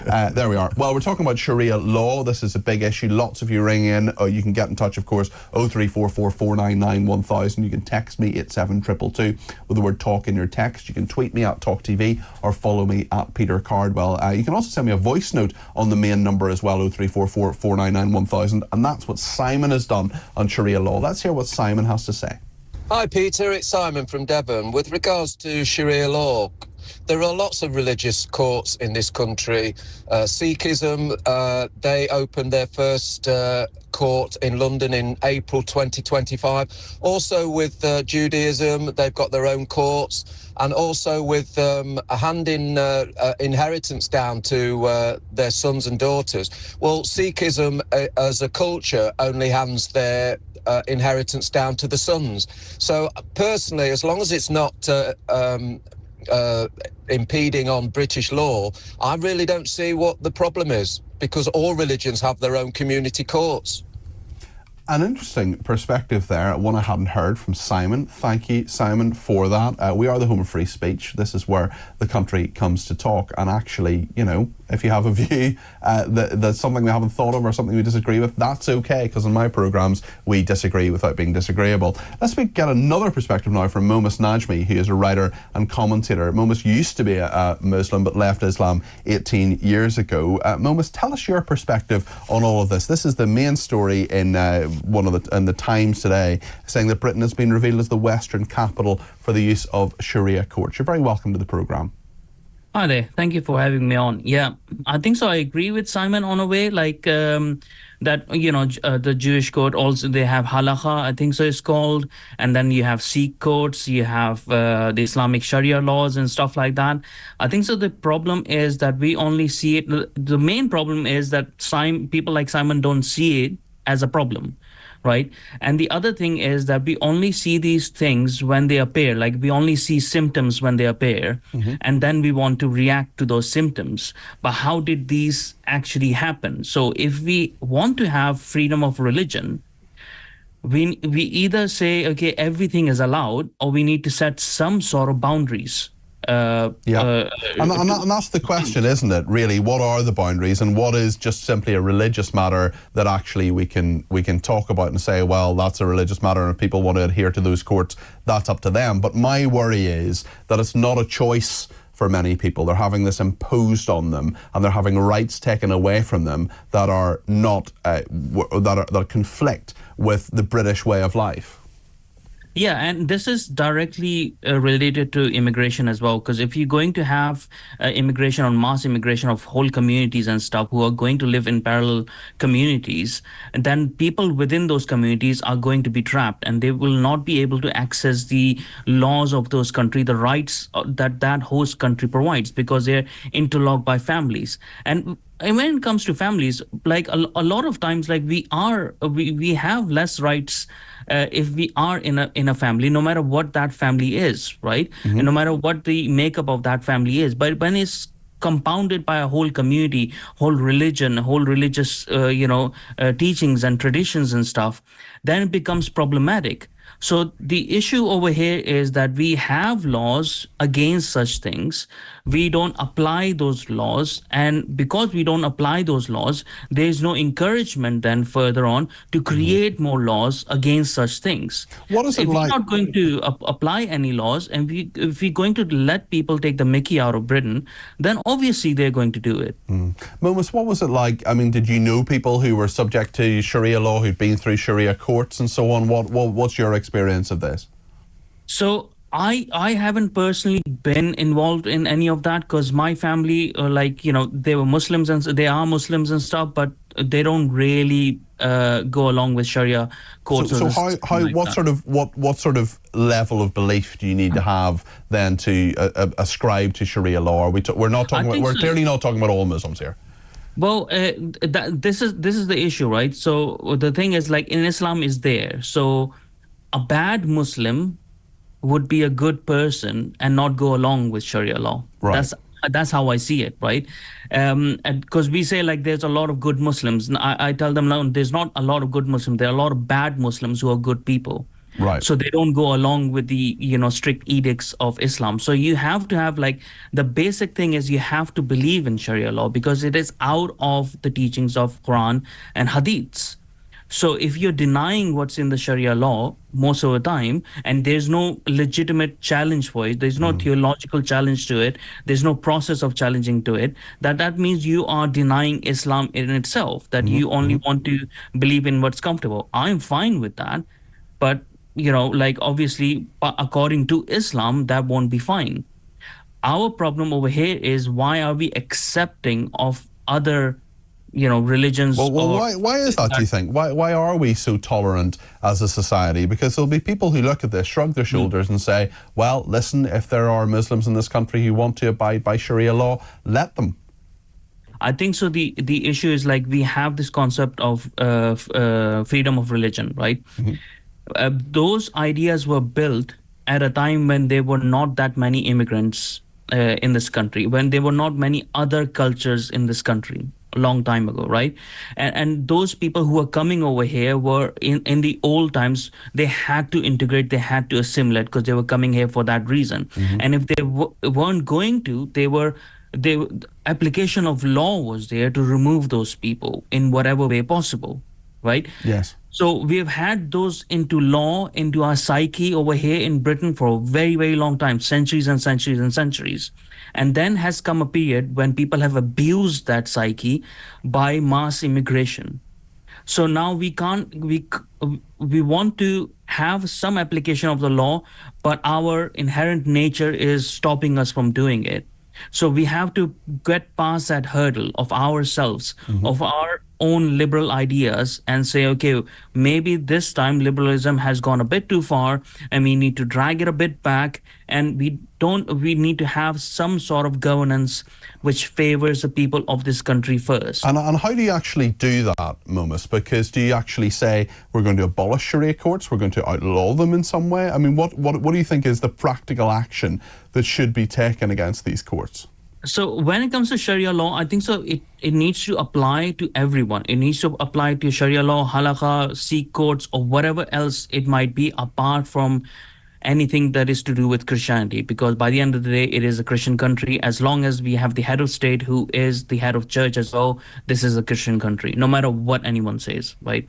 There we are. Well, we're talking about Sharia law. This is a big issue. Lots of you ring in. You can get in touch, of course, 0344 499 1000. You can text me 87222 with the word talk in your text. You can tweet me at TalkTV or follow me at Peter Cardwell. You can also send me a voice note on the main number as well, 0344 499 1000. And that's what Simon has done on Sharia law. Let's hear what Simon has to say. Hi Peter, it's Simon from Devon. With regards to Sharia law, there are lots of religious courts in this country. Sikhism, they opened their first court in London in April 2025. Also with Judaism, they've got their own courts. And also with handing inheritance down to their sons and daughters. Well, Sikhism as a culture only hands their inheritance down to the sons. So personally, as long as it's not impeding on British law, I really don't see what the problem is, because all religions have their own community courts. An interesting perspective there, one I hadn't heard from Simon. Thank you, Simon, for that. We are the home of free speech. This is where the country comes to talk. And actually, you know, if you have a view that's something we haven't thought of or something we disagree with, that's okay, because in my programmes we disagree without being disagreeable. Let's get another perspective now from Momus Najmi, who is a writer and commentator. Momus used to be a Muslim but left Islam 18 years ago. Momus, tell us your perspective on all of this. This is the main story in the Times today, saying that Britain has been revealed as the Western capital for the use of Sharia courts. You're very welcome to the programme. Hi there. Thank you for having me on. Yeah, I think so. I agree with Simon on a way, like that, you know, the Jewish court also, they have halakha, I think so it's called. And then you have Sikh courts, you have the Islamic Sharia laws and stuff like that. I think so. The problem is that we only see it. The main problem is that people like Simon don't see it as a problem. Right. And the other thing is that we only see these things when they appear, like we only see symptoms when they appear, and then we want to react to those symptoms. But how did these actually happen? So if we want to have freedom of religion, we either say, okay, everything is allowed, or we need to set some sort of boundaries. And that's the question, isn't it, really? What are the boundaries, and what is just simply a religious matter that actually we can talk about and say, well, that's a religious matter, and if people want to adhere to those courts, that's up to them. But my worry is that it's not a choice for many people. They're having this imposed on them, and they're having rights taken away from them that are not that conflict with the British way of life. Yeah, and this is directly related to immigration as well, because if you're going to have immigration or mass immigration of whole communities and stuff who are going to live in parallel communities, then people within those communities are going to be trapped, and they will not be able to access the laws of those countries, the rights that host country provides, because they're interlocked by families. And when it comes to families, like a lot of times, like we have less rights if we are in a family, no matter what that family is, right? And no matter what the makeup of that family is. But when it's compounded by a whole community, whole religion, whole religious, teachings and traditions and stuff, then it becomes problematic. So the issue over here is that we have laws against such things. We don't apply those laws. And because we don't apply those laws, there's no encouragement then further on to create more laws against such things. What is it if like? We're not going to apply any laws, and if we're going to let people take the mickey out of Britain, then obviously they're going to do it. Momus, what was it like? I mean, did you know people who were subject to Sharia law, who'd been through Sharia courts and so on? What's your experience of this? So I haven't personally been involved in any of that, because my family, they were Muslims and they are Muslims and stuff, but they don't really go along with Sharia courts. So what sort of level of belief do you need to have then to ascribe to Sharia law? We're clearly not talking about all Muslims here. Well, this is the issue, right? So the thing is, like, in Islam is there. So a bad Muslim would be a good person and not go along with Sharia law. Right. That's how I see it, right? Because we say, like, there's a lot of good Muslims. And I tell them, no, there's not a lot of good Muslims. There are a lot of bad Muslims who are good people. Right. So they don't go along with the, strict edicts of Islam. So you have to have, like, the basic thing is you have to believe in Sharia law because it is out of the teachings of Quran and Hadiths. So if you're denying what's in the Sharia law most of the time, and there's no legitimate challenge for it, there's no theological challenge to it, there's no process of challenging to it, that means you are denying Islam in itself, that you only want to believe in what's comfortable. I'm fine with that, but like, obviously, according to Islam, that won't be fine. Our problem over here is, why are we accepting of other religions? Well, why is that, do you think? Why are we so tolerant as a society? Because there'll be people who look at this, shrug their shoulders and say, well, listen, if there are Muslims in this country who want to abide by Sharia law, let them. I think so. The issue is, like, we have this concept of freedom of religion, right? Those ideas were built at a time when there were not that many immigrants in this country, when there were not many other cultures in this country. A long time ago, right? And those people who were coming over here were in the old times, they had to integrate, they had to assimilate, because they were coming here for that reason. And if they weren't going to, the application of law was there to remove those people in whatever way possible, right? Yes. So we've had those into law, into our psyche over here in Britain for a very, very long time, centuries and centuries and centuries. And then has come a period when people have abused that psyche by mass immigration. So now we want to have some application of the law, but our inherent nature is stopping us from doing it. So we have to get past that hurdle of ourselves, of our own liberal ideas, and say, okay, maybe this time liberalism has gone a bit too far and we need to drag it a bit back, and we need to have some sort of governance which favors the people of this country first. And how do you actually do that, Momus? Because do you actually say, we're going to abolish Sharia courts, we're going to outlaw them in some way? I mean, what do you think is the practical action that should be taken against these courts? So when it comes to Sharia law, I think so it needs to apply to everyone. It needs to apply to Sharia law, halakha, Sikh courts, or whatever else it might be, apart from anything that is to do with Christianity. Because by the end of the day, it is a Christian country. As long as we have the head of state who is the head of church as well, this is a Christian country, no matter what anyone says, right?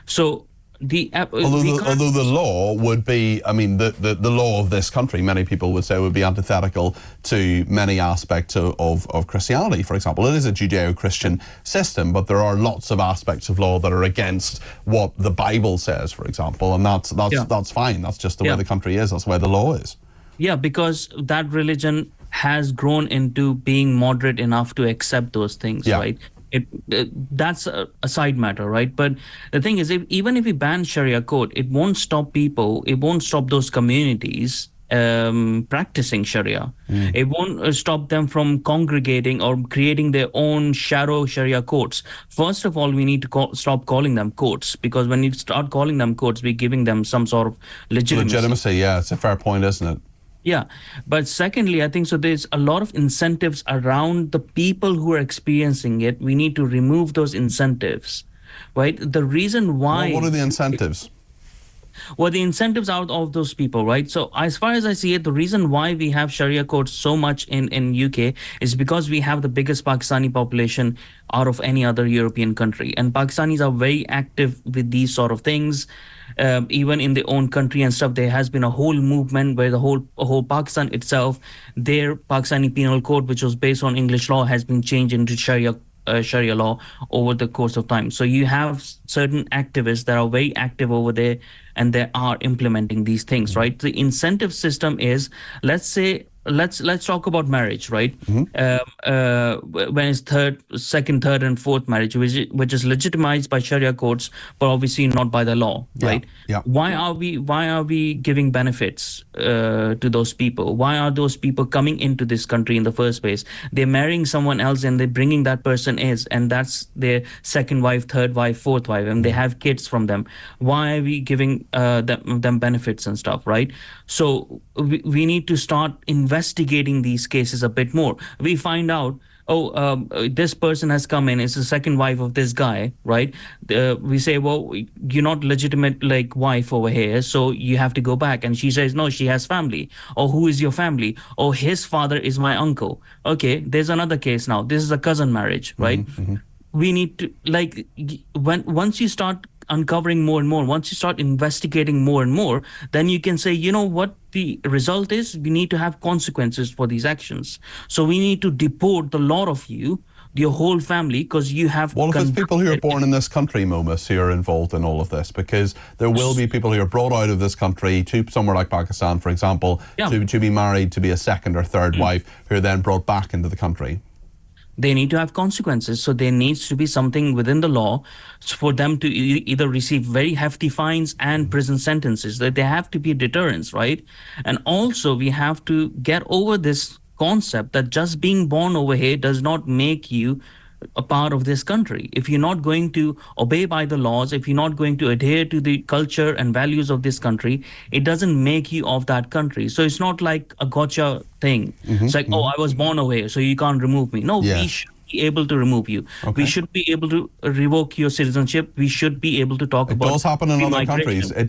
So although the law would be, I mean, the law of this country, many people would say, would be antithetical to many aspects of Christianity, for example. It is a Judeo-Christian system, but there are lots of aspects of law that are against what the Bible says, for example, and that's fine. That's just the way the country is. That's the way the law is. Yeah, because that religion has grown into being moderate enough to accept those things, right? That's a side matter, right? But the thing is, even if we ban Sharia code, it won't stop people, it won't stop those communities practicing Sharia. It won't stop them from congregating or creating their own shadow Sharia courts. First of all, we need to stop calling them courts, because when you start calling them courts, we're giving them some sort of legitimacy. Yeah, it's a fair point, isn't it? Yeah. But secondly, I think so there's a lot of incentives around the people who are experiencing it. We need to remove those incentives, right? The reason why... What are the incentives? Well, the incentives out of those people, right? So as far as I see it, the reason why we have Sharia courts so much in UK is because we have the biggest Pakistani population out of any other European country. And Pakistanis are very active with these sort of things. Even in their own country and stuff, there has been a whole movement where the whole Pakistan itself, their Pakistani penal code, which was based on English law, has been changed into Sharia law over the course of time. So you have certain activists that are very active over there, and they are implementing these things, right? The incentive system is, let's say, let's talk about marriage, right? When it's second, third, and fourth marriage, which is legitimized by Sharia courts, but obviously not by the law, right? Yeah. Why are we giving benefits to those people? Why are those people coming into this country in the first place? They're marrying someone else, and they're bringing that person and that's their second wife, third wife, fourth wife, and they have kids from them. Why are we giving them benefits and stuff, right? So we need to start investigating these cases a bit more. We find out this person has come in, it's the second wife of this guy, right? We say, well, you're not legitimate like wife over here, so you have to go back. And she says, no, she has family. Or who is your family? Oh, his father is my uncle. Okay, there's another case now. This is a cousin marriage, right? We need to like once you start uncovering more and more, once you start investigating more and more, then you can say, you know what the result is? We need to have consequences for these actions. So we need to deport the lot of you, your whole family, because you have... What if it's people who are born in this country, Momus, who are involved in all of this? Because there will be people who are brought out of this country to somewhere like Pakistan, for example, to be married, to be a second or third wife, who are then brought back into the country. They need to have consequences. So there needs to be something within the law for them to either receive very hefty fines and prison sentences. That there have to be deterrence, right? And also we have to get over this concept that just being born over here does not make you a part of this country. If you're not going to obey by the laws, if you're not going to adhere to the culture and values of this country, it doesn't make you of that country. So it's not like a gotcha thing. It's like, oh, I was born over here, so you can't remove me. No, we should be able to remove you. We should be able to revoke your citizenship. We should be able to talk about... It does happen in other countries. It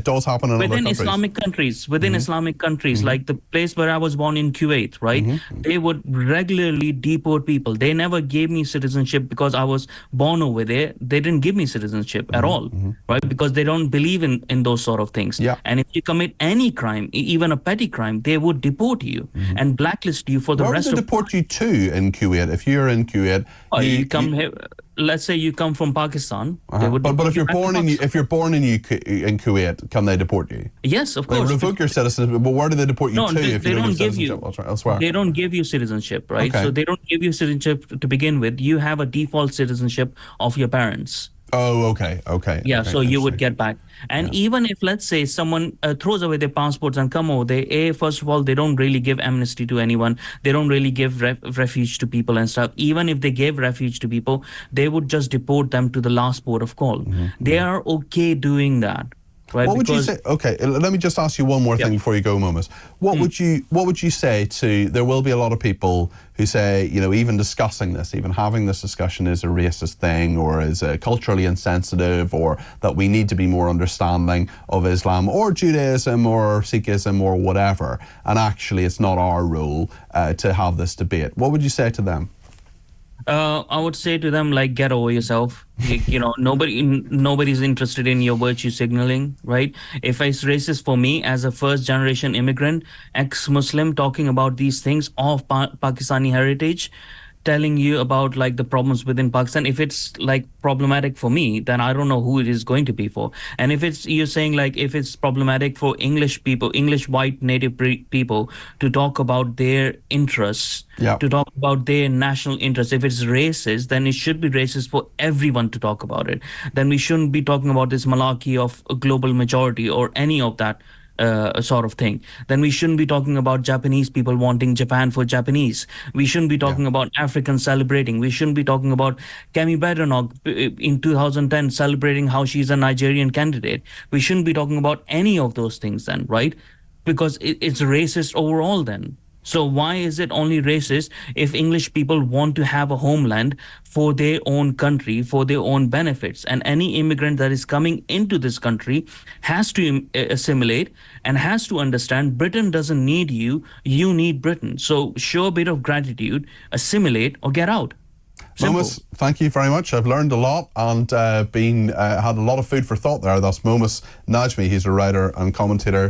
does happen in other countries. Islamic countries, within Islamic countries, like the place where I was born in Kuwait, right? They would regularly deport people. They never gave me citizenship because I was born over there. They didn't give me citizenship at all, right? Because they don't believe in those sort of things. And if you commit any crime, even a petty crime, they would deport you and blacklist you for the rest of... Where would they deport you to in Kuwait? If you're in Kuwait, you come here. Let's say you come from Pakistan. But if you're born in Kuwait, can they deport you? Yes, of course. They revoke your citizenship, but where do they deport you to if you don't have citizenship elsewhere? They don't give you citizenship, right? So they don't give you citizenship to begin with. You have a default citizenship of your parents. Oh, okay. Yeah, so you would get back. And even if, let's say, someone throws away their passports and come over, first of all, they don't really give amnesty to anyone. They don't really give refuge to people and stuff. Even if they gave refuge to people, they would just deport them to the last port of call. They are okay doing that. Right, what would you say? Okay, let me just ask you one more thing before you go, Momus. What would you say to? There will be a lot of people who say, you know, even discussing this, even having this discussion is a racist thing, or is culturally insensitive, or that we need to be more understanding of Islam or Judaism or Sikhism or whatever. And actually, it's not our role to have this debate. What would you say to them? I would say to them, like, get over yourself. You know, nobody's interested in your virtue signaling, right? If it's racist for me as a first generation immigrant, ex-Muslim, talking about these things of Pakistani heritage, telling you about like the problems within Pakistan, if it's like problematic for me, then I don't know who it is going to be for. And if it's, you're saying like, if it's problematic for English people, English white native people to talk about their interests, to talk about their national interests, if it's racist, then it should be racist for everyone to talk about it. Then we shouldn't be talking about this malarkey of a global majority or any of that sort of thing. Then we shouldn't be talking about Japanese people wanting Japan for Japanese. We shouldn't be talking about Africans celebrating. We shouldn't be talking about Kemi Badenoch in 2010 celebrating how she's a Nigerian candidate. We shouldn't be talking about any of those things then, right? Because it's racist overall then. So why is it only racist if English people want to have a homeland for their own country, for their own benefits? And any immigrant that is coming into this country has to assimilate and has to understand Britain doesn't need you, you need Britain. So show a bit of gratitude, assimilate or get out. Momus, thank you very much. I've learned a lot and had a lot of food for thought there. That's Momus Najmi. He's a writer and commentator